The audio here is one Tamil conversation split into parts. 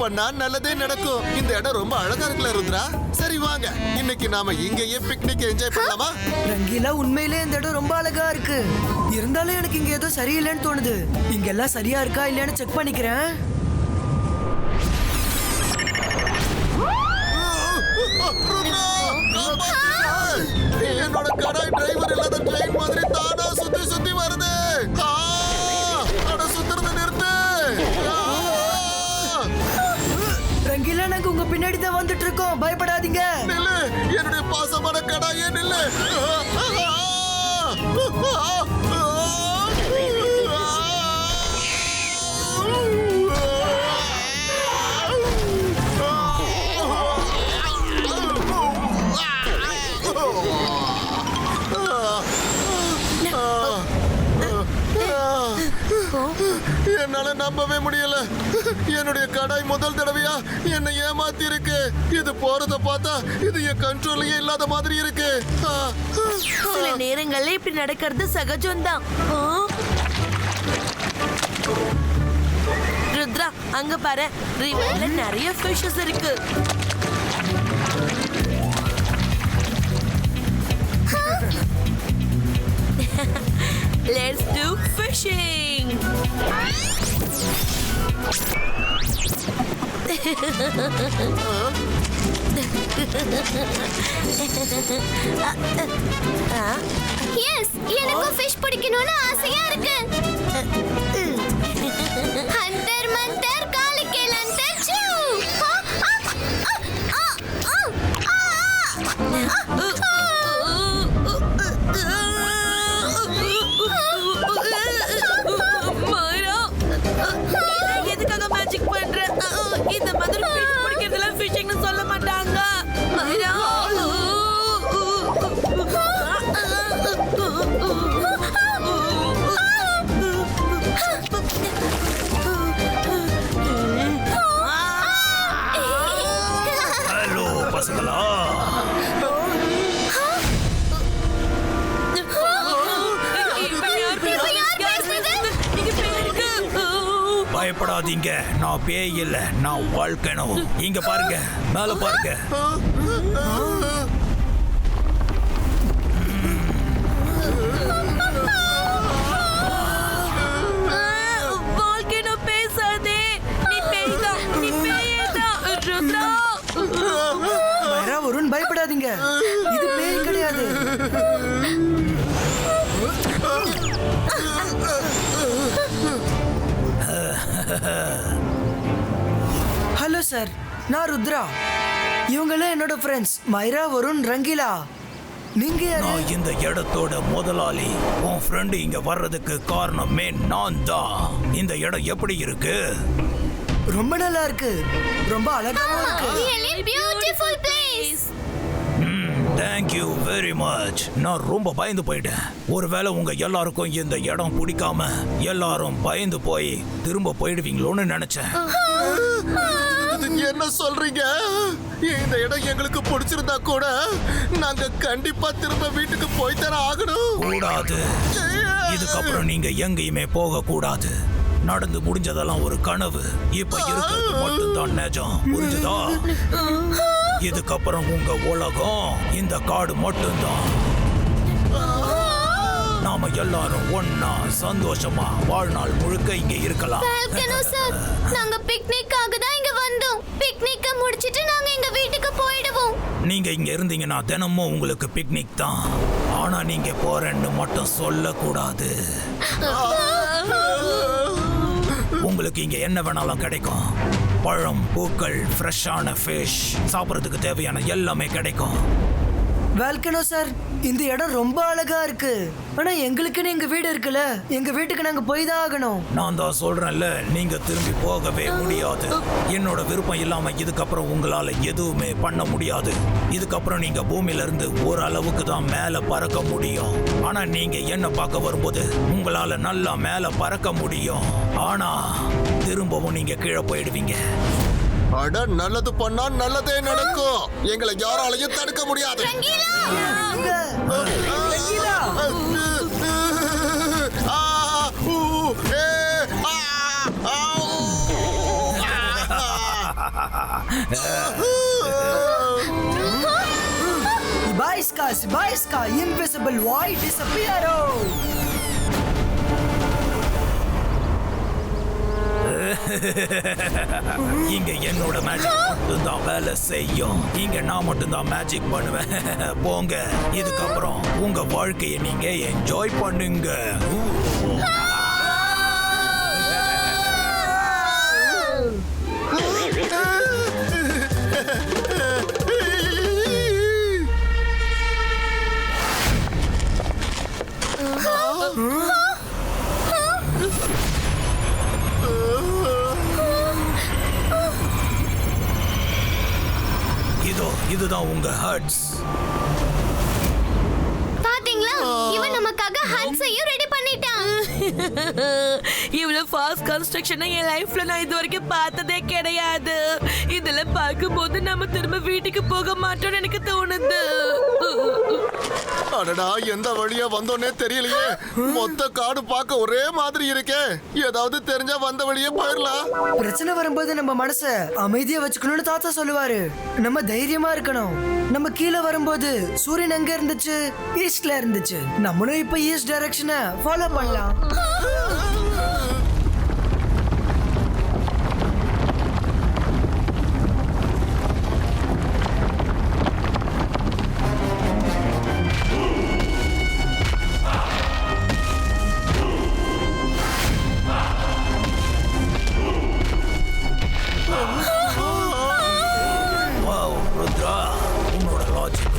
பண்ணா நல்லதே நடக்கும். இந்த இடம் ரொம்ப அழகா இருக்குல்ல ருத்ரா? சரி வாங்க, இன்னைக்கு நாம இங்கேயே பிக்னிக் என்ஜாய் பண்ணலாமா? ரங்கீலா, உண்மையிலே இந்த இடம் ரொம்ப அழகா இருக்கு. இருந்தாலும் எனக்கு இங்க ஏதோ சரியில்லைன்னு தோணுது. இங்க எல்லாம் சரியா இருக்கா இல்லையான்னு செக் பண்ணிக்கிறேன். என்னோட கடாய் டிரைவர் இல்லாத ட்ரெயின் மாதிரி தானா சுத்தி சுத்தி வருது. சுத்துறது நிறுத்து. ரங்கீலா, நாங்க உங்க பின்னாடி தான் வந்துட்டு இருக்கோம், பயப்படாதீங்க. நில்லு, என்னுடைய பாசமான கடாயே நில்லு. என்னால நம்பவே முடியல. என்னுடைய கடாய் முதல் தடவையா என்னை ஏமாத்தி இருக்கு. இது போறத பார்த்தா இது என் கண்ட்ரோல்லயே இல்லாத மாதிரி இருக்கு. சில நேரங்கள்ல இப்படி நடக்கிறது சகஜம்தான். ருத்ரா, அங்க பாரு, ரிவர்ல நிறைய ஃபிஷஸ் இருக்கு. Let's do fishing. எஸ், எனக்கு ஃபிஷ் பிடிக்கணும்னு ஆசையா இருக்கு. ஹண்டர் மந்தர் காலிக்கேலந்தர் சூ. எதுக்காக மேஜிக் பண்ற? இந்த மாதிரி ஃபிஷ் பிடிக்கிறதுல ஃபிஷிங்னு சொல்ல மாட்டாங்க. மைரா, ஹலோ பசங்களா. பயப்படாதீங்க, நான் பேய் இல்ல, நான் வாழ்க்கனோ. இங்க பாருங்க, மேல பாருங்க. வால்கனோ பேசாதே. நீ பேய்தான், நீ பேயேதான். ருத்ரா, மைரா, வருண், பயப்படாதீங்க. இது பேய் கிடையாது. ஹலோ சார், நான் ருத்ரா. இவங்கெல்லாம் என்னோட ஃப்ரெண்ட்ஸ், மைரா, வருண், ரங்கீலா. நீங்க யாரு? நான் இந்த இடத்தோட முதலாளி. உன் ஃப்ரெண்டு இங்க வர்றதுக்கு காரணமே நான் தான். இந்த இடம் எப்படி இருக்கு? ரொம்ப நல்லா இருக்கு, ரொம்ப அழகாவும் இருக்கு. Really beautiful place. Thank you very much. நான் ரொம்ப பயந்து போயிட்டேன். ஒருவேளை உங்க எல்லாருக்கும் இந்த இடம் பிடிக்காம எல்லாரும் பயந்து போய் திரும்ப போயிடுவீங்களோன்னு நினைச்சேன். என்ன சொல்றீங்க? இந்த இடம் எங்களுக்கு பிடிச்சிருந்தா கூட நாங்க கண்டிப்பா திரும்ப வீட்டுக்கு போய் தர ஆகணும். கூடாது. இதுக்கப்புறம் நீங்க எங்கேயுமே போக கூடாது. நடந்து முடிஞ்சதெல்லாம் ஒரு கனவு. இப்ப இருக்கிறது மட்டும்தான் நிஜம். புரிஞ்சுதா? இதுக்கப்புறம் உங்க உலகம் இந்த காடு மட்டும்தான். நாம எல்லாரும் ஒன்னா சந்தோஷமா வாழ்நாள் முழுக்க இங்க இருக்கலாம். வால்கனோ சார், நாங்க பிக்னிக்காக தான் இங்க வந்தோம். பிக்னிக்க முடிச்சிட்டு நாங்க எங்க வீட்டுக்கு போயிடுவோம். நீங்க இங்க இருந்தீங்கன்னா தினமும் உங்களுக்கு பிக்னிக் தான். ஆனா நீங்க போறேன்னு மட்டும் சொல்லக்கூடாது. உங்களுக்கு இங்க என்ன வேணாலும் கிடைக்கும். பழம், பூக்கள், ஃப்ரெஷ்ஷான ஃபிஷ், சாப்பிட்றதுக்கு தேவையான எல்லாமே கிடைக்கும். வால்கனோ சார், இந்த இடம் ரொம்ப அழகா இருக்கு. ஆனா எங்களுக்குன்னு எங்க வீடு இருக்குல்ல, எங்க வீட்டுக்கு நாங்க போய் தான் ஆகணும். நான் தான் சொல்றேன்ல, நீங்க திரும்பி போகவே முடியாது. என்னோட விருப்பம் இல்லாம இதுக்கப்புறம் உங்களால எதுவுமே பண்ண முடியாது. இதுக்கப்புறம் நீங்க பூமியில இருந்து ஒரு அளவுக்கு தான் மேல பறக்க முடியும். ஆனா நீங்க என்ன பார்க்க வரும்போது உங்களால நல்லா மேல பறக்க முடியும். ஆனா திரும்பவும் நீங்க கீழே போயிடுவீங்க. அட, நல்லது பண்ணா நல்லதே நடக்கும். எங்களை யாராலையும் தடுக்க முடியாது. Ibaiska, invisible void disappearo. இங்க என்னோட மேஜிக் மட்டும்தான் வேலை செய்யும். இங்க நான் மட்டும்தான் மேஜிக் பண்ணுவேன். போங்க, இதுக்கப்புறம் உங்க வாழ்க்கையை நீங்க என்ஜாய் பண்ணுங்க. இதுதான் உங்க ஹட்ஸ். பாத்தீங்களா, இவன் நமக்காக ஹட்ஸையும் ரெடி பண்ணிட்டான். இவ்வளவு ஃபாஸ்ட் கன்ஸ்ட்ரக்ஷனை என் லைஃப்ல நான் இது வரைக்கும் பார்த்ததே கிடையாது. இதெல்லாம் பார்க்கும்போது நம்ம திரும்ப வீட்டுக்கு போக மாட்டோம்னு எனக்கு தோணுது. அடடா, எந்த வழியா வந்தோன்னே தெரியலையே. மொத்த காடு பார்க்க ஒரே மாதிரி இருக்கே. ஏதாவது தெரிஞ்சா வந்த வழியே போயிடலாம். பிரச்சனை வரும்போது நம்ம மனச அமைதியா வச்சுக்கணும்னு தாத்தா சொல்லுவாரு. நம்ம தைரியமா இருக்கணும். நம்ம கீழே வரும்போது சூரியன் எங்க இருந்துச்சு? ஈஸ்ட்ல இருந்துச்சு. நம்மளும் இப்ப ஈஸ்ட் டைரக்ஷனை ஃபாலோ பண்ணலாம்.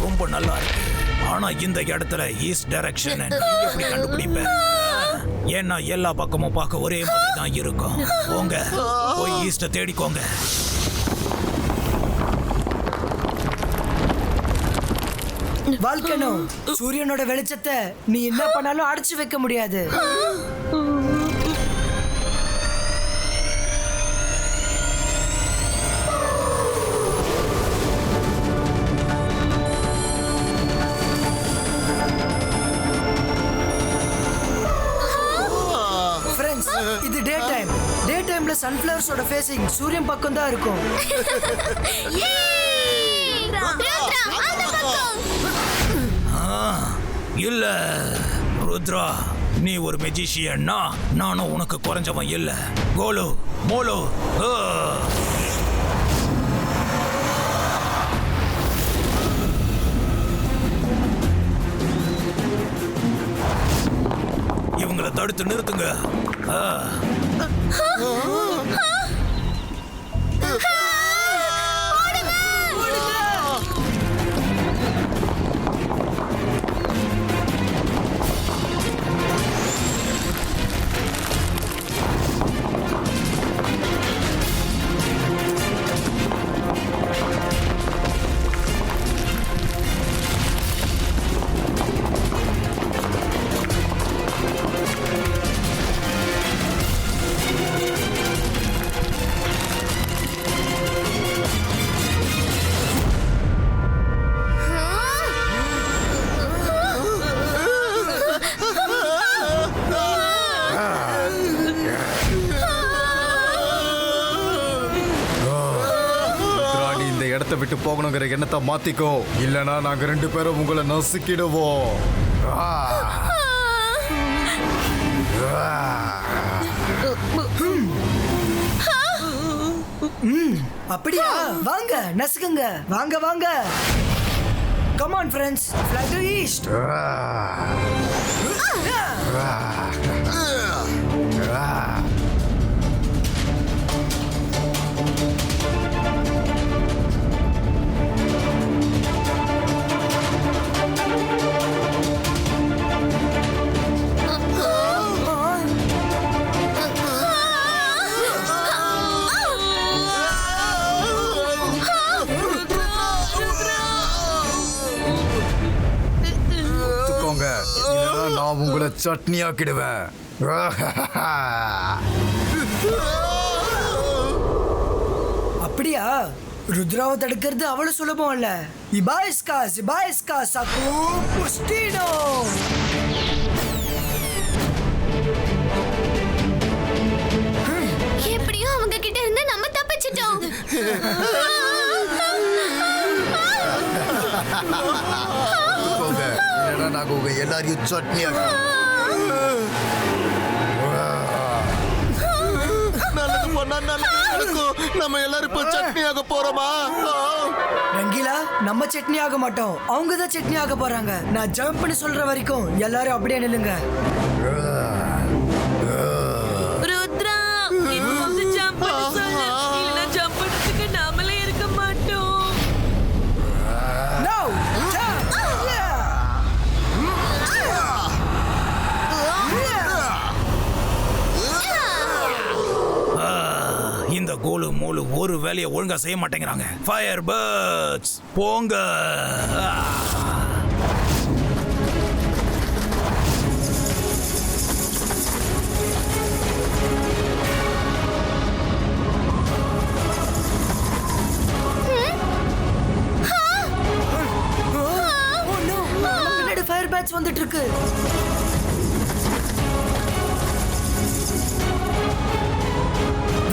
ரொம்ப நல்லா இருக்கு. ஆனா இந்த இடத்துல ஈஸ்ட் டைரக்ஷன் எப்படி கண்டுபிடிப்பேன்? ஏன்னா எல்லா பக்கமும் பார்க்க ஒரே மாதிரி தான் இருக்கும். போங்க, போய் ஈஸ்ட தேடிக்கோங்க. வால்கனோ, சூரியனோட வெளிச்சத்தை நீ என்ன பண்ணாலும் அடைச்சு வைக்க முடியாது. இது டே டைம். டே டைம்ல சன்ஃப்ளவர்ஸோட ஃபேசிங் சூரியன் பக்கம் தான் இருக்கும். இல்ல ருத்ரா, நீ ஒரு மெஜிஷியன்னா நானும் உனக்கு குறைஞ்சவன் இல்ல. கோலு மோலு, இவங்களை தடுத்து நிறுத்துங்க. விட்டு போகணுங்கிற எண்ணத்தை மாத்திக்கோ, இல்லனா நாங்க ரெண்டு பேரும் உங்களை நசுக்கிடுவோம். அப்படியா? வாங்க நசுக்குங்க. வாங்க வாங்க. Come on friends, fly to east. நான் உங்களை சட்னி ஆக்கிடுவேன். அப்படியா? ருத்ராவை தடுக்கிறது அவ்வளவு சுலபம் இல்ல. இபாய்ஸ்கா சகு புஸ்டினோ. எப்படியும் அவங்க கிட்ட இருந்து நம்ம தப்பிச்சிட்டோம். எல்லாரையும் சட்னியாக நல்லது பண்ணா நல்லது நடக்கும். நம்ம எல்லாரும் இப்ப சட்னியாக போறோமா? ரங்கீலா நம்ம சட்னி ஆக மாட்டோம், அவங்க தான் சட்னி ஆக போறாங்க. நான் ஜம்ப் பண்ணி சொல்ற வரைக்கும் எல்லாரும் அப்படியே நில்லுங்க. ருத்ரா இப்போ வந்து ஜம்ப் பண்ண சொல்லு, இல்லனா ஜம்ப் பண்றதுக்கு நாமளே இருக்க மாட்டோம். No! Jump! Yeah! இந்த கோலு மூலு ஒரு வேலையை ஒழுங்கா செய்ய மாட்டேங்கிறாங்க. ஃபயர் பேர்ட்ஸ் போங்க. Oh no! பின்னாடி ஃபயர் பேட்ச் வந்துட்டு இருக்கு.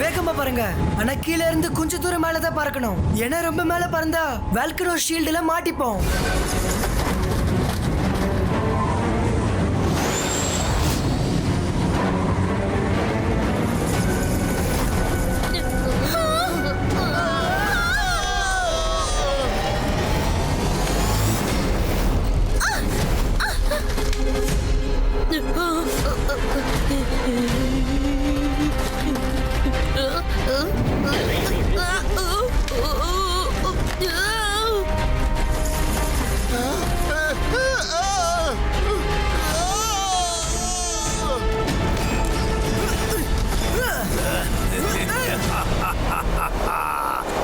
வேகமா பாருங்க, ஆனா கீழ இருந்து கொஞ்சம் தூரம் மேலதான் பறக்கணும். ஏன்னா ரொம்ப மேல பறந்தா வால்கனோ ஷீல்டுல மாட்டிப்போம்.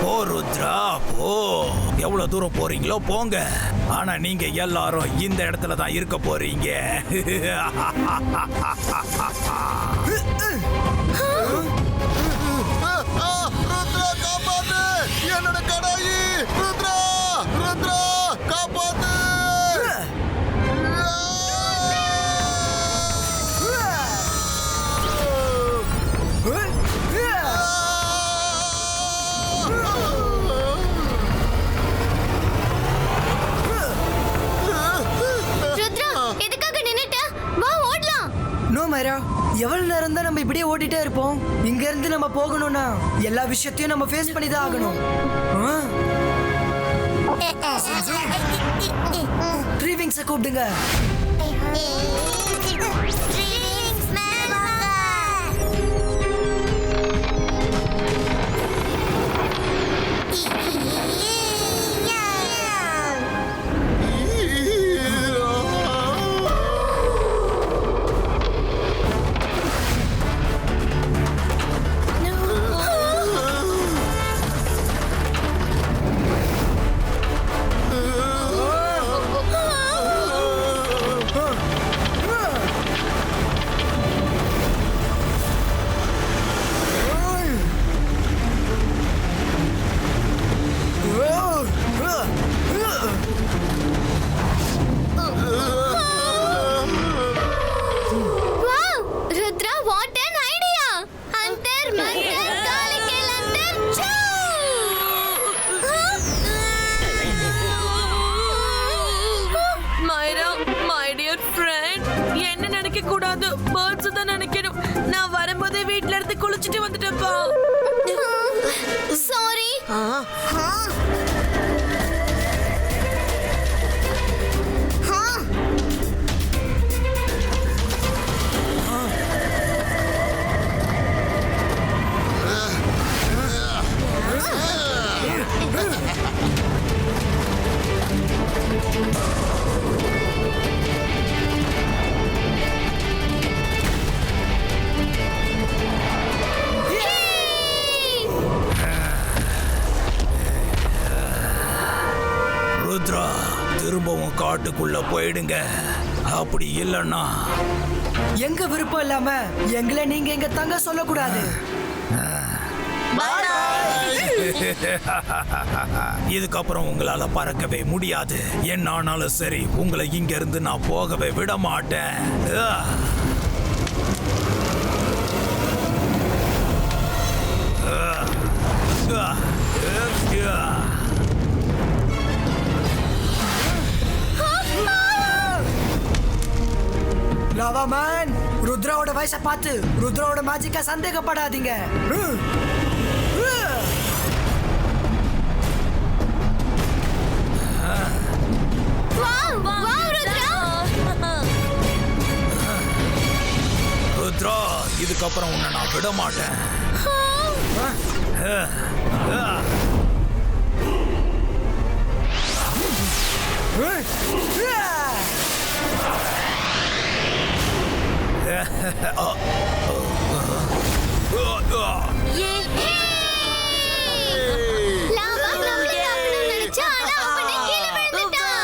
ஓ ருத்ரா போ, எவ்வளவு தூரம் போறீங்களோ போங்க. ஆனா நீங்க எல்லாரும் இந்த இடத்துல தான் இருக்க போறீங்க. ருத்ரா காப்பாத்து, என்னோட கடாயி. ருத்ரா ருத்ரா காப்பாத்து. ருத்ரா எதுக்காக நின்னுட்ட? வா ஓடலாம். நோ மைரா, எவ்வளவு நேரம் தான் நம்ம இப்படியே ஓடிட்டே இருப்போம்? இங்க இருந்து நம்ம போகணும்னா எல்லா விஷயத்தையும் நம்ம ஃபேஸ் பண்ணி தான் ஆகணும். த்ரீ விங்ஸை கூப்பிடுங்க. वाव रुद्रा व्हाट एन आइडिया अंतर मंतर काले के लंतर चू மைரா, மை டியர் ஃப்ரெண்ட், என்ன நினைக்க கூடாது, பேர்ட்ஸ் தான் நினைக்கணும். நான் வரும்போதே வீட்ல இருந்து குளிச்சிட்டு வந்துட்டேன்ப்பா. सॉरी ருத்ரா திரும்பவும் காட்டுக்குள்ள போயிடுங்க. அப்படி இல்லைன்னா எங்க விருப்பம் இல்லாம எங்களை நீங்க எங்க தங்க சொல்லக்கூடாது. இதுக்கப்புறம் உங்களால பறக்கவே முடியாது. என்ன ஆனாலும் சரி, உங்களை இங்க இருந்து நான் போகவே விட மாட்டேன். பாய்ஸ பார்த்து ருத்ராவோட மேஜிக்கா சந்தேகப்படாதீங்க. Wow wow Rudra. ருத்ரா, இதுக்கப்புறம் உன்னை நான் விட மாட்டேன். லாவா நம்மள தாக்கணும்னு நினைச்சா ஆனா அவனே கீழ விழுந்துட்டான்.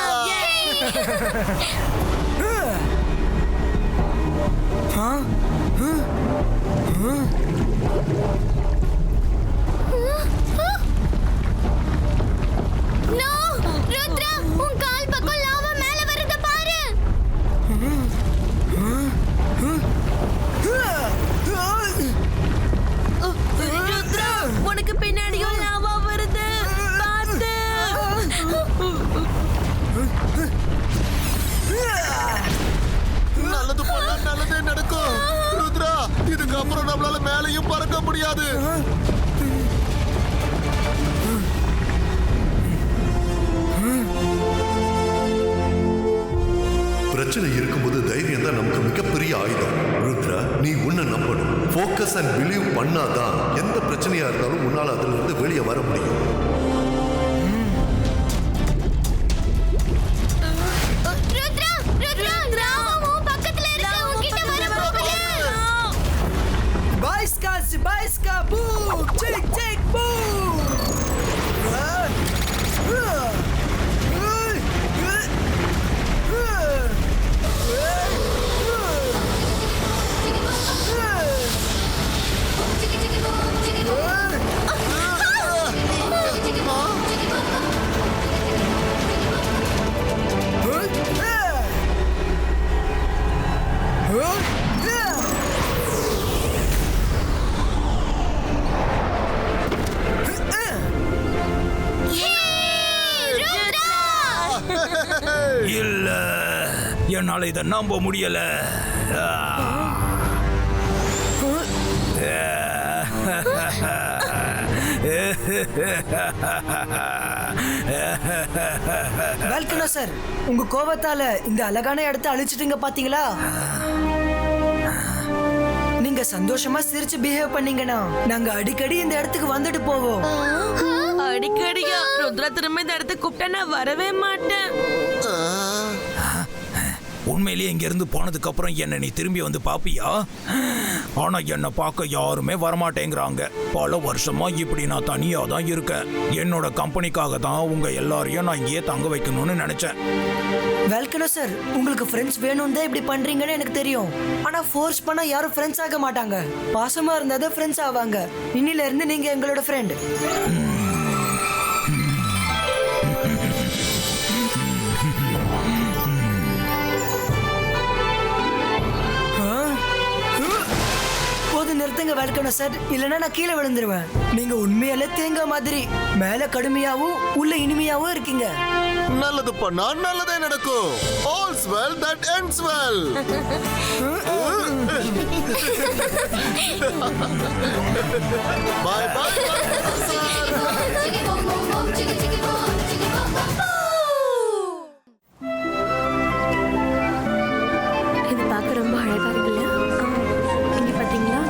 நோ ருத்ரா, உன் கால் பக்கம் லாவா மேல வரத பாரு. ருத்ரா, உனக்கு பின்னாடியும் லாவா வருது, பாத்து. நல்லது பண்ணா நல்லதே நடக்கும். ருத்ரா, இதுக்கப்புறம் நம்மளால மேலையும் பறக்க முடியாது. பிரச்சனை இருக்கும்போது தைரியம் தான் நமக்கு மிகப்பெரிய ஆயுதம். ருத்ரா, நீ உன்னை நம்பணும். ஃபோக்கஸ் அண்ட் பிலீவ் பண்ணாதான் எந்த பிரச்சனையா இருந்தாலும் உன்னால அதுல இருந்து வெளியே வர முடியும். ருத்ரா ருத்ரா, லாவா உன் பக்கத்துல இருக்கு, உன்கிட்ட வர போகுது. பாய்ஸ்கா பூம் செக் செக் பூம். இல்ல, என்னால இதை நம்ப முடியல. வெல்கனோ சார், உங்க கோபத்தால இந்த அழகான இடத்தை அழிச்சிட்டீங்க பாத்தீங்களா? நீங்க சந்தோஷமா சிரிச்சு பிஹேவ் பண்ணீங்கன்னா நாங்க அடிக்கடி இந்த இடத்துக்கு வந்துட்டு போவோம். அடிக்கடியா ருத்ரா திரும்ப இந்த இடத்துக்கு கூப்பிட்டா நான் வரவே மாட்டேன். உண்மையிலேயே இங்க இருந்து போனதுக்கு அப்புறம் என்ன நீ திரும்பி வந்து பாப்பியா? ஆனா என்னை பார்க்க யாருமே வரமாட்டேங்கிறாங்க. பல வருஷமா இப்படி நான் தனியா தான் இருக்கேன். என்னோட கம்பெனிக்காக தான் உங்க எல்லாரையும் நான் இங்கேயே தங்க வைக்கணும்னு நினைச்சேன். வெல்கனோ சார், உங்களுக்கு ஃப்ரெண்ட்ஸ் வேணும் தான் இப்படி பண்றீங்கன்னு எனக்கு தெரியும். ஆனா ஃபோர்ஸ் பண்ணா யாரும் ஃப்ரெண்ட்ஸ் ஆக மாட்டாங்க. பாசமா இருந்தாதான் ஃப்ரெண்ட்ஸ் ஆவாங்க. இன்னில இருந்து நீங்க எங்களோட ஃப்ரெண்ட். நிறுத்துங்க வெல்கனோ சார், இல்லனா நான் கீழே விழுந்துருவேன். நீங்க உண்மையாலே தேங்காய் மாதிரி மேல கடுமையாவும் உள்ள இனிமையாவும் இருக்கீங்க. நல்லது பண்ணா நல்லதே நடக்கும். All's well that ends well. Bye bye. இது பார்க்க ரொம்ப அழகா இருக்குல்ல? இங்க பாத்தீங்களா?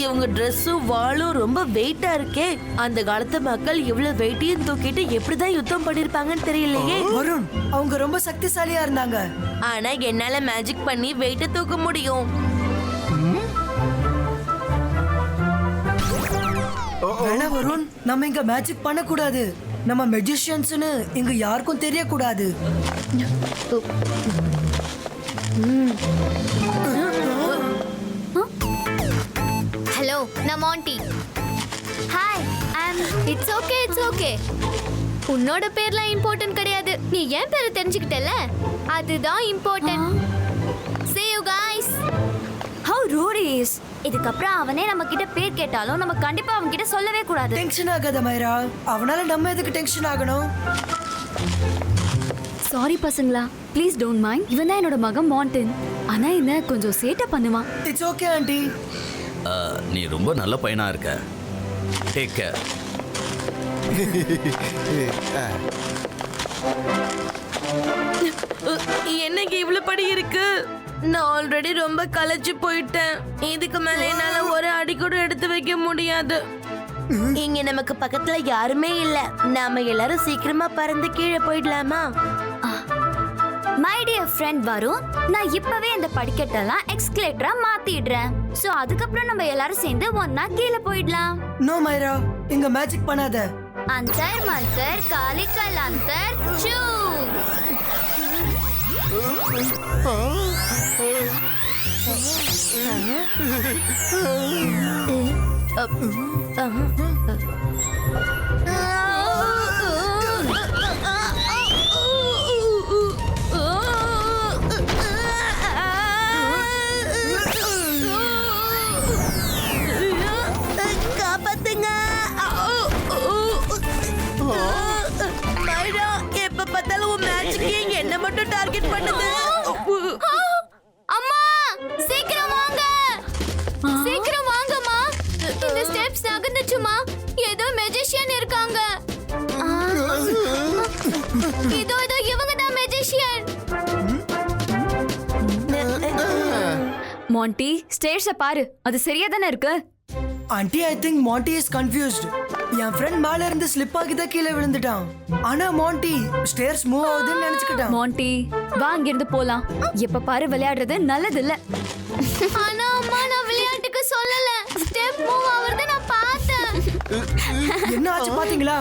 இவங்க ட்ரெஸ்ஸும் வாளும் ரொம்ப வெயிட்டா இருக்கே. அந்த காலத்து மக்கள் இவ்வளவு வெயிட்டையும் தூக்கிட்டு எப்படிதான் யுத்தம் பண்ணிருப்பாங்கன்னு தெரியலையே. வருண், அவங்க ரொம்ப சக்திசாலியா இருந்தாங்க. ஆனா என்னால மேஜிக் பண்ணி வெயிட்ட தூக்க முடியும். வேணா வருண், நம்ம இங்க மேஜிக் பண்ண கூடாது. நம்ம மெஜிஷியன்ஸ்னு இங்க யாருக்கும் தெரியக்கூடாது. ஹலோ, நான் மாண்டி. Hi, it's okay. உன்னோட பேர்லாம் இம்பார்ட்டன்ட் கிடையாது. நீ என் பேரை தெரிஞ்சுக்கிட்டல, அதுதான் important. See you guys. How rude he is. இதுக்கப்புறம் அவனே நம்ம கிட்ட பேர் கேட்டாலும் நம்ம கண்டிப்பா அவன் கிட்ட சொல்லவே கூடாது. டென்ஷன் ஆகாத மைரா, அவனால நம்ம எதுக்கு டென்ஷன் ஆகணும்? சாரி பசங்களா, ப்ளீஸ் டோன்ட் மைண்ட். இவன் தான் என்னோட மகன் மான்டன். ஆனா என்ன கொஞ்சம் சேட்டை பண்ணுவான். It's okay aunty. நீ ரொம்ப நல்ல பையனா இருக்க. Take care. என்னங்க இவ்வளவு படி இருக்கு? நான் ஆல்ரெடி ரொம்ப களைச்சு போயிட்டேன். இதுக்கு மேல என்னால ஒரு அடி கூட எடுத்து வைக்க முடியாது. இங்க நமக்கு பக்கத்துல யாருமே இல்ல. நாம எல்லாரும் சீக்கிரமா பறந்து கீழே போயிடலாமா? மை டியர் ஃப்ரெண்ட் வருண், நான் இப்பவே இந்த படிக்கட்டெல்லாம் எக்ஸ்கலேட்டரா மாத்திடுறேன். சோ அதுக்கப்புறம் நம்ம எல்லாரும் சேர்ந்து ஒன்னா கீழே போயிடலாம். நோ மைரா, இங்க மேஜிக் பண்ணாத. அந்தர் மந்தர் காலிக்கல் அந்தர் சூ. காப்பாத்துங்க. மைரா, எப்ப பார்த்தாலும் உன் மேஜிக் என்ன மட்டும் டார்கெட் பண்ணுது. அம்மா சீக்கிரம் வாங்க, சீக்கிரம் வாங்கம்மா. இந்த ஸ்டெப்ஸ் நகர்ந்துச்சுமா. ஏதோ மெஜிஷியன் இருக்காங்க. இதோ இதோ இவங்க தான் மெஜிஷியன். மாண்டி, ஸ்டேர்ஸ பாரு, அது சரியா தானே இருக்கு? Aunty, I think Mandy is confused. என் ஃப்ரெண்ட் மேல இருந்து ஸ்லிப் ஆகி தான் கீழே விழுந்துட்டான். ஆனா மாண்டி ஸ்டேர்ஸ் மூவ் ஆகுதுன்னு நினைச்சுக்கிட்டான். மாண்டி, வா இங்க இருந்து போலாம். எப்ப பாரு விளையாடுறது நல்லது இல்ல. ஆனா அம்மா, நான் விளையாட்டுக்கு சொல்லல. ஸ்டெப் மூவ் ஆவறத நான் பார்த்தேன். என்ன ஆச்சு பாத்தீங்களா?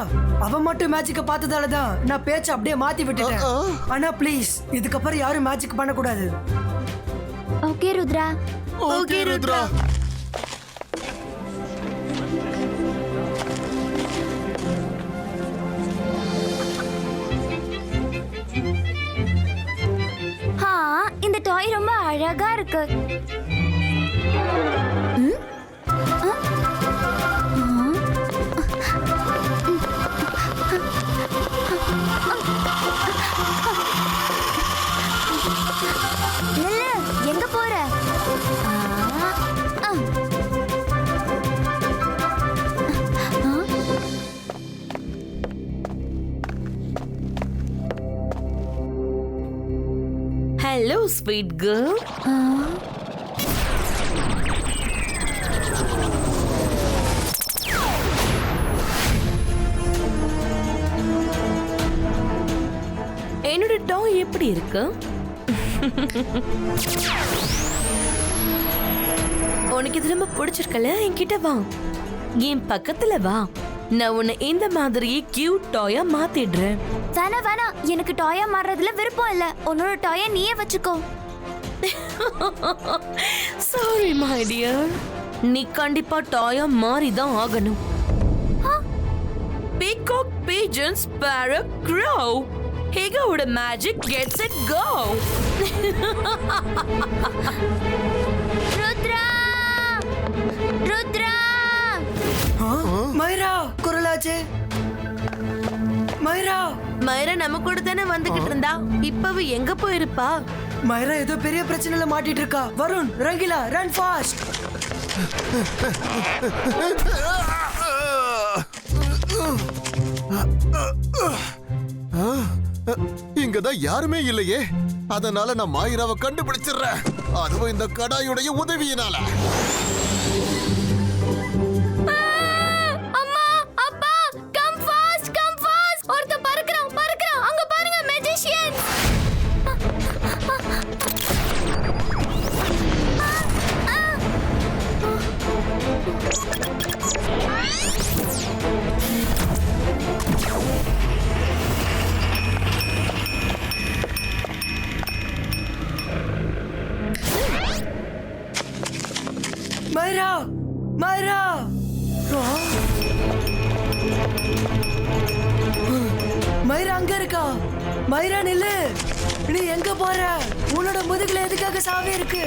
அவ மட்டும் மேஜிக்க பார்த்ததால தான் நான் பேச்ச அப்படியே மாத்தி விட்டுட்டேன். ஆனா ப்ளீஸ், இதுக்கப்புறம் யாரும் மேஜிக் பண்ண கூடாது. ஓகே ருத்ரா. ஓகே ருத்ரா. இந்த டாய் ரொம்ப அழகா இருக்கு. எங்க போற? Hello sweet girl. என்னோட டாய் எப்படி இருக்கு? உனக்கு இது ரொம்ப பிடிச்சிருக்கல? என்கிட்ட வா, என் பக்கத்துல வா. நான் உன்னை இந்த மாதிரி கியூட் டாயா மாத்திடுறேன். வேணா வேணா, எனக்கு டாயா மாறுறதுல விருப்பம் இல்ல. உன்னோட டாயை நீயே வச்சுக்கோ. சாரி மை டியர், நீ கண்டிப்பா டாயா மாறிதான் ஆகணும். Peacock, pigeon, sparrow, crow. ஹேகாவோட magic gets it go. Rudra, Rudra. Myra, குரலாச்சே. மைரா, மைரா நம்ம கூட தானே வந்துகிட்டு இருந்தா. இப்பவே எங்க போயிருப்பா? மைரா ஏதோ பெரிய பிரச்சனையில மாட்டிட்டு இருக்கா. Varun, Rangila, run fast. இங்கதான் யாருமே இல்லையே. அதனால நான் மாயிராவை கண்டுபிடிச்சிடுறேன். அதுவும் இந்த கடாயுடைய உதவியினால. அம்மா, அப்பா, கம் ஃபாஸ்ட், கம் ஃபாஸ்ட். ஒருத்த பறக்குறான், பறக்குறான். அங்க பாருங்க, மெஜிஷியன். மைரா, மைரா. மைரா அங்க இருக்கா. மைரா நில்லு. நீ எங்க போற? உன்னோட முதுகுல எதுக்காக சாவி இருக்கு?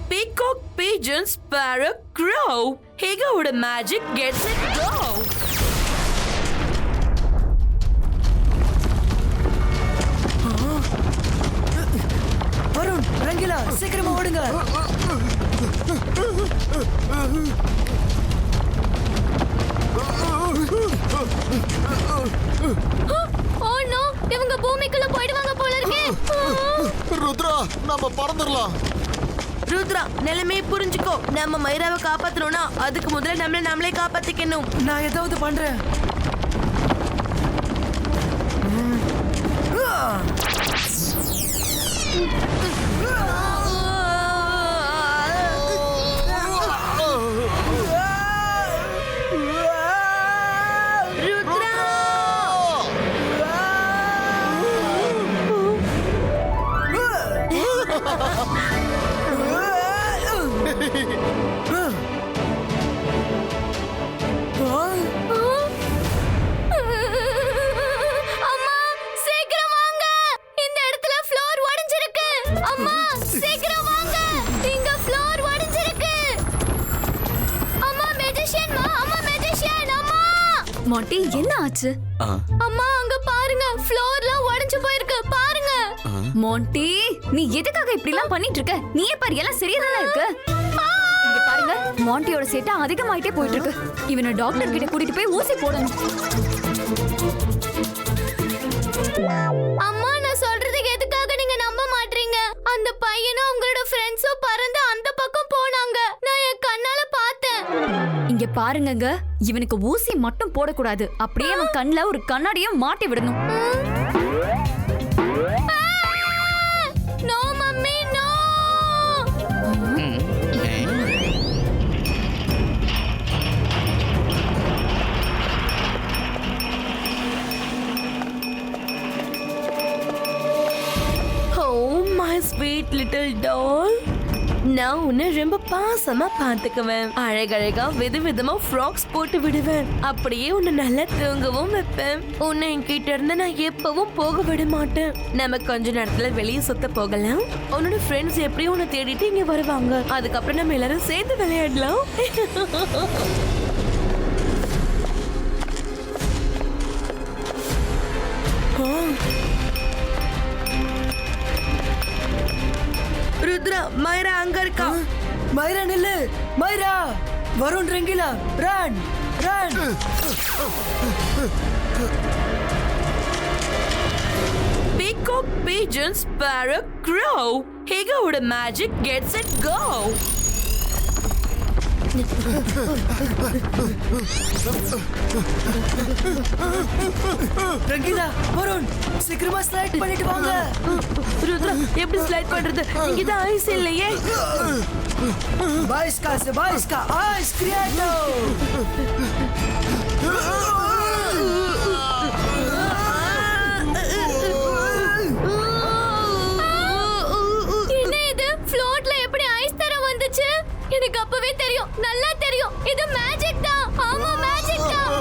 Peacock, pigeon, sparrow, crow. ஹேகாவோட மேஜிக் கெட்ஸ் இட் கோ. போடுங்க. ஓ நோ, இவங்க பூமிக்குள்ள போயிடுவாங்க போல இருக்கே. ருத்ரா நம்ம பறந்துடலாம். ருத்ரா, நிலைமையை புரிஞ்சுக்கோ. நம்ம மைராவை காப்பாத்தணும்னா அதுக்கு முதல்ல நம்மளே காப்பாத்திக்கணும். நான் ஏதாவது பண்றேன். அம்மா சீக்கிரம் வாங்க, இந்த இடத்துல ஃப்ளோர் உடைஞ்சிருக்கு. அம்மா சீக்கிரம் வாங்க, இங்க ஃப்ளோர் உடைஞ்சிருக்கு. அம்மா மேஜிஷியன் மா, அம்மா மேஜிஷியன் அம்மா. மாட்டி என்ன ஆச்சு? அம்மா அங்க பாருங்க, ஃப்ளோர்லாம் உடைஞ்சு போயிருக்கு பாருங்க. மோண்டி, நீ எதுக்காக இப்படி எல்லாம் பண்ணிட்டு இருக்க? நீயே பாரு, எல்லாம் சரியாதானே இருக்கு. இங்க பாருங்க, மாண்டியோட சேட்டை அதிகமாயிட்டே போயிட்டு இருக்கு. இவனை டாக்டர் கிட்ட கூட்டிட்டு போய் ஊசி போடணும். அம்மா நான் சொல்றது எதுக்காக நீங்க நம்ப மாட்டீங்க? அந்த பையனும் அவங்களோட ஃப்ரெண்ட்ஸும் பறந்து அந்த பக்கம் போனாங்க. நான் என் கண்ணால பார்த்தேன். இங்க பாருங்கங்க, இவனுக்கு ஊசி மட்டும் போடக்கூடாது, அப்படியே அவன் கண்ணுல ஒரு கண்ணாடியும் மாட்டி விடணும். No mummy no. Oh my sweet little doll. நான் உன்னை ரொம்ப பாசமா பாத்துக்குவேன். அழகழகா விதவிதமா ஃப்ராக்ஸ் போட்டு விடுவேன். அப்படியே உன்னை நல்லா தூங்கவும் வைப்பேன். உன்னை என்கிட்ட இருந்து நான் எப்பவும் போக விட மாட்டேன். நம்ம கொஞ்ச நேரத்துல வெளியே சுத்த போகலாம். உன்னோட ஃப்ரெண்ட்ஸ் எப்படியும் உன்னை தேடிட்டு இங்க வருவாங்க. அதுக்கப்புறம் நம்ம எல்லாரும் சேர்ந்து விளையாடலாம். ருத்ரா, மைரா அங்க இருக்கா. மைரா நில்லு. Myra, Varun Rangila, run run. Peacock, pigeon, sparrow, crow. Higaoda magic gets it go. Rangila, Varun, சீக்கிரமா ஸ்லைட் பண்ணிட்டு வாங்க. ருத்ரா, எப்படி ஸ்லைட் பண்றது? இங்க தான் ஐஸ் இல்லையே. बाईस का आइस क्रिएटो. என்ன இது? ஃப்ளோட்ல எப்படி ஐஸ் தர வந்துச்சு? எனக்கு அப்பவே தெரியும், நல்லா தெரியும். இது மேஜிக் தான். ஆமா மேஜிக் தான்.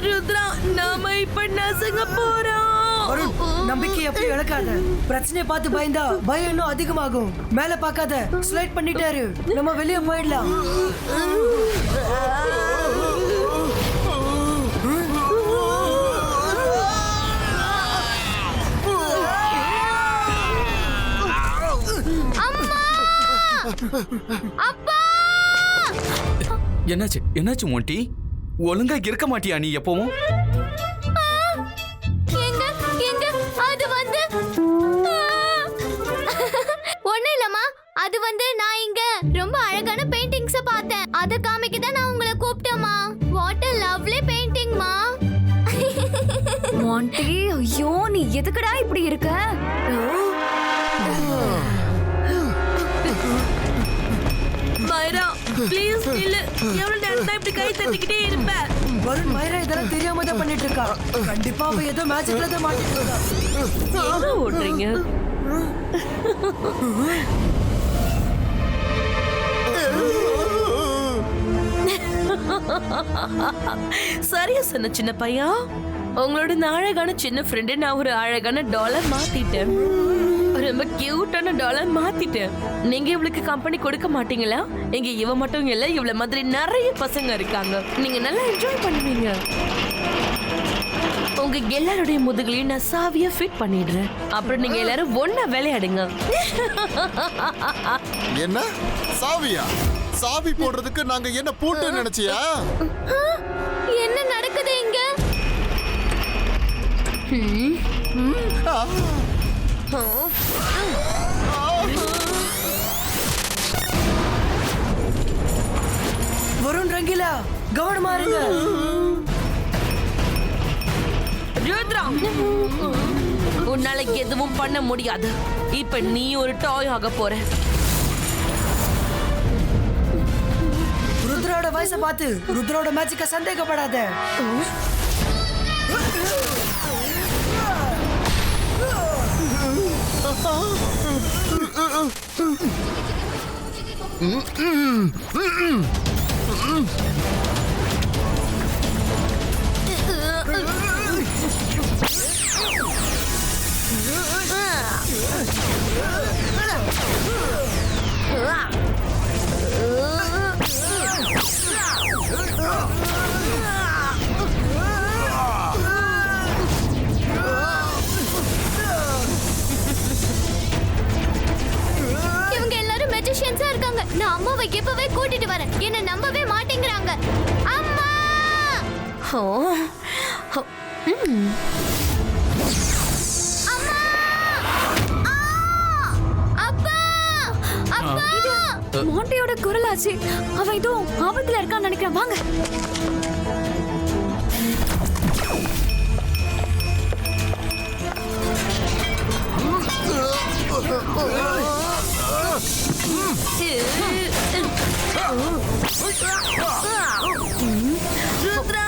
ருத்ரா, நாம இப்ப நசுங்க போறோம். வருண், நம்பிக்கை எப்படி இழக்காத. பிரச்சனையை பார்த்து பயந்தா பயம் இன்னும் அதிகமாகும். மேல பார்க்காத, ஸ்லைட் பண்ணிட்டாரு. நம்ம வெளியே போயிடலாம். அம்மா! அப்பா! என்னாச்சு மோண்டி? ஒழுங்கா இருக்க மாட்டியா நீ எப்பவும்? எங்க அது வந்து ஒண்ணு இல்லம்மா, அது வந்து நான் இங்க ரொம்ப அழகான பெயிண்டிங்ஸ் பார்த்தேன். அத காமிக்க தான் நான் உங்களை கூப்பிட்டேம்மா. வாட் a lovely painting மா. மாண்டி, ஐயோ நீ எதுக்குடா இப்படி இருக்க? மைரா, ப்ளீஸ் நில்லு. எவ்வளவு நேரம் இப்படி கை தட்டிக்கிட்டே இருப்ப? வருண், மைரா இதெல்லாம் தெரியாம தான் பண்ணிட்டு இருக்கா. கண்டிப்பா அவ ஏதோ மேஜிக்ல தான் மாட்டிட்டு இருக்கா. எங்க ஓடுறீங்க? சரியா சொன்ன சின்ன பையா. உங்களோட இந்த அழகான சின்ன ஃப்ரெண்டு நான் ஒரு அழகான டாலர் மாத்திட்டேன். ரொம்ப கியூட்டான டாலர் மாத்திட்டேன். நீங்க இவளுக்கு கம்பெனி கொடுக்க மாட்டீங்களா? இங்க இவ மட்டும் இல்ல, இவள மாதிரி நிறைய பசங்க இருக்காங்க. நீங்க நல்லா என்ஜாய் பண்ணுவீங்க. உங்க எல்லாருடைய முதுகுலையும் நான் சாவியா ஃபிட் பண்ணிடுறேன். அப்புறம் நீங்க எல்லாரும் ஒண்ணா விளையாடுங்க. என்ன சாவியா? சாவி போடுறதுக்கு நாங்க என்ன பூட்டு நினைச்சியா? என்ன நடக்குது இங்க? வருண் ரங்கீலா கவனமா இருங்க. ருத்ரா, உன்னால எதுவும் பண்ண முடியாது. இப்ப நீ ஒரு டாய் ஆக போற. ருத்ரோட வயசை பார்த்து ருத்ரோட மேஜிக்க சந்தேகப்படாத. இவங்க எல்லாரும் மெஜிஷியன்ஸா இருக்காங்க. நான் அம்மாவை இப்பவே கூட்டிட்டு வரேன். என்ன நம்பவே மாட்டேங்கிறாங்க. அம்மா! அம்மா! அப்பா! அப்பா! மாண்டியோட குரலாச்சு. அவன் ஏதோ ஆபத்துல இருக்கான்னு நினைக்கிறேன். வாங்க. Rudra,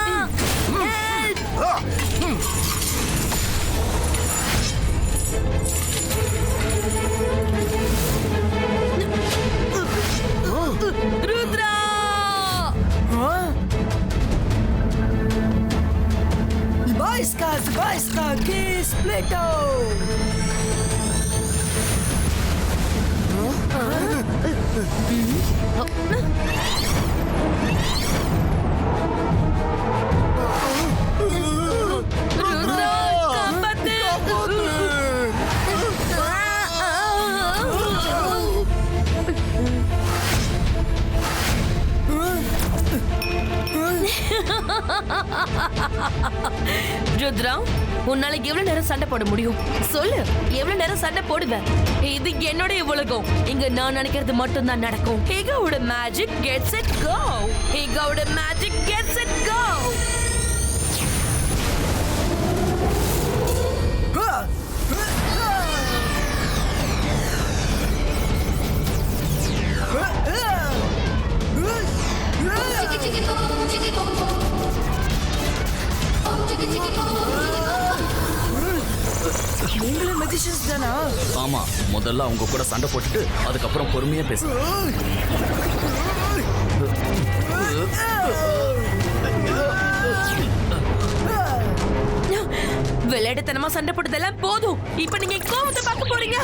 Rudra! Zbajska, kiss, Pluto! Rudra, காப்பாத்து! ருத்ரா, உன்னால எவ்வளவு நேரம் சண்டை போட முடியும்? சொல்லு, எவ்வளவு நேரம் சண்டை போடுவேன்? இது என்னுடைய உலகம். இங்க நான் நினைக்கிறது மட்டும் தான் நடக்கும். ஹிகாவோட மேஜிக் கெட்ஸ் இட் கோ. ஹிகாவோட மேஜிக் கெட்ஸ் இட் கோ. நீங்களும் மெஜிஷியன்ஸ் தானா? ஆமா, முதல்ல அவங்க கூட சண்டை போட்டுட்டு அதுக்கப்புறம் பொறுமையா பேசு. விளையாட்டுத்தனமா சண்டை போட்டதெல்லாம் போதும். இப்ப நீங்க கோவத்தை பார்க்க போறீங்க.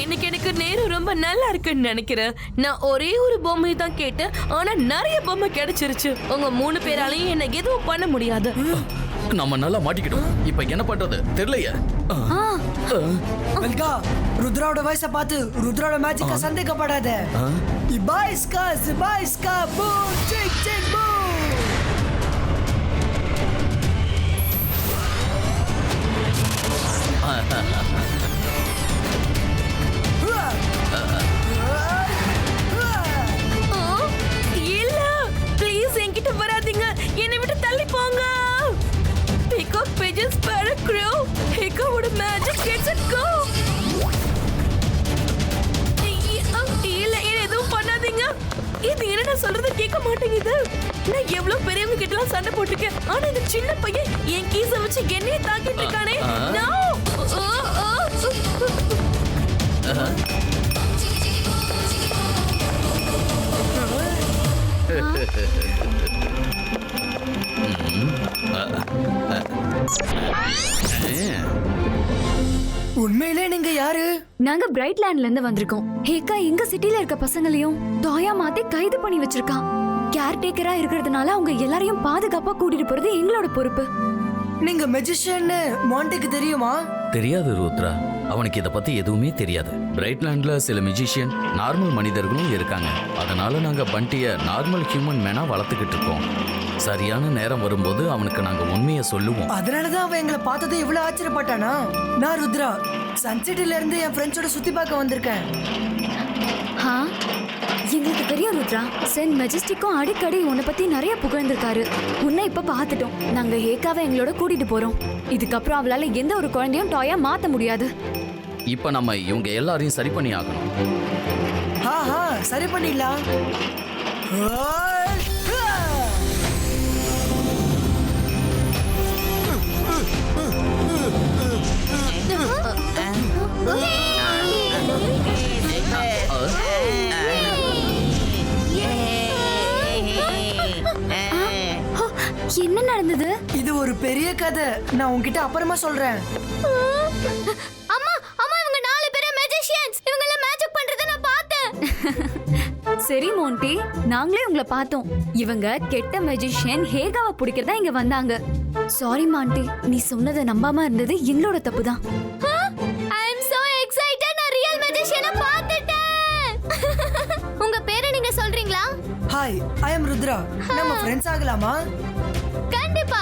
இன்னைக்கு எனக்கு நேரம் ரொம்ப நல்லா இருக்குன்னு நினைக்கிறேன். நான் ஒரே ஒரு பொம்மை தான் கேட்டேன், ஆனா நிறைய பொம்மை கிடைச்சிருச்சு. உங்க 3 பேராலையும் என்ன எதுவும் பண்ண முடியாது. நம்ம நல்லா மாட்டிக்கிட்டோம். இப்ப என்ன பண்றது தெரியலையே. வெல்கா, ருத்ராவோட வயசை பார்த்து ருத்ராவோட மேஜிக்க சந்தேகப்படாத. Zbajska, boom, chick, chick, boom. இல்ல, ப்ளீஸ் என்கிட்ட வராதீங்க. என்னை விட்டு தள்ளி போங்க. Peacock pigeons parrot crow. Hikaவோட magic gets it go. இல்ல, எதுவும் பண்ணாதீங்க. இது என்ன சொல்றது கேட்க மாட்டேங்குது. நான் எவ்வளவு பெரியவங்க கிட்டலாம் சண்டை போட்டுருக்கேன், ஆனா இந்த சின்ன பையன் என் கீச வச்சு என்னையே தாக்கிட்டு இருக்கானே. No! உண்மையிலே நீங்க யாரு? நாங்க பிரைட்லேண்ட்ல இருந்து வந்திருக்கோம். ஹேக்கா எங்க சிட்டில இருக்க பசங்களையும் டாயா மாத்தி கைது பண்ணி வச்சிருக்கான். கேர்டேக்கரா இருக்கிறதுனால அவங்க எல்லாரையும் பாதுகாப்பா கூட்டிட்டு போறது எங்களோட பொறுப்பு. நீங்க மெஜிஷியன் மாண்டிக்கு தெரியுமா? தெரியாது ருத்ரா, அவனுக்கு இதை பத்தி எதுவுமே தெரியாது. பிரைட்லாண்ட்ல சில மியூசிஷியன் நார்மல் மனிதர்களும் இருக்காங்க. அதனால நாங்க பண்டிய நார்மல் ஹியூமன் மேனா வளர்த்துக்கிட்டு இருக்கோம். சரியான நேரம் வரும்போது அவனுக்கு நாங்க உண்மையை சொல்லுவோம். அதனாலதான் அவன் எங்களை பார்த்தது இவ்வளவு ஆச்சரியப்பட்டானா? நான் ருத்ரா, சன்சிட்டில இருந்து என் ஃப்ரெண்ட்ஸோட சுத்தி பார்க்க வந்திருக்கேன். எங்களுக்கு தெரியும் ருத்ரா, சென்ட் மெஜஸ்டிக்கும் அடிக்கடி உன்னை பத்தி நிறைய புகழ்ந்திருக்காரு. உன்னை இப்ப பார்த்துட்டோம். நாங்க ஹேக்காவை எங்களோட கூட்டிட்டு போறோம். இதுக்கப்புறம் அவளால எந்த ஒரு குழந்தையும் டாயா மாத்த முடியாது. இப்ப நம்ம இவங்க எல்லாரையும் சரி பண்ணி ஆகணும். சரி பண்ணிடலாம். என்ன நடந்தது? இது ஒரு பெரிய கதை. நான் உன்கிட்ட அப்புறமா சொல்றேன். அம்மா அம்மா இவங்க 4 பேரும் மேஜிஷியன்ஸ். இவங்கள மேஜிக் பண்றத நான் பார்த்தேன். சரி மோண்டி, நாங்களே உங்களை பார்த்தோம். இவங்க கெட்ட மேஜிஷியன் ஹேகாவை பிடிக்கிறதா இங்க வந்தாங்க. சாரி மாண்டி, நீ சொன்னதை நம்பாம இருந்தது எங்களோட தப்பு தான். ஐ அம் சோ எக்ஸைட்டட். நான் ரியல் மேஜிஷியனை பார்த்துட்டேன். உங்க பேரை நீங்க சொல்றீங்களா? ஹாய், ஐ அம் ருத்ரா. நம்ம ஃப்ரெண்ட்ஸ் ஆகலாமா? கண்டிப்பா.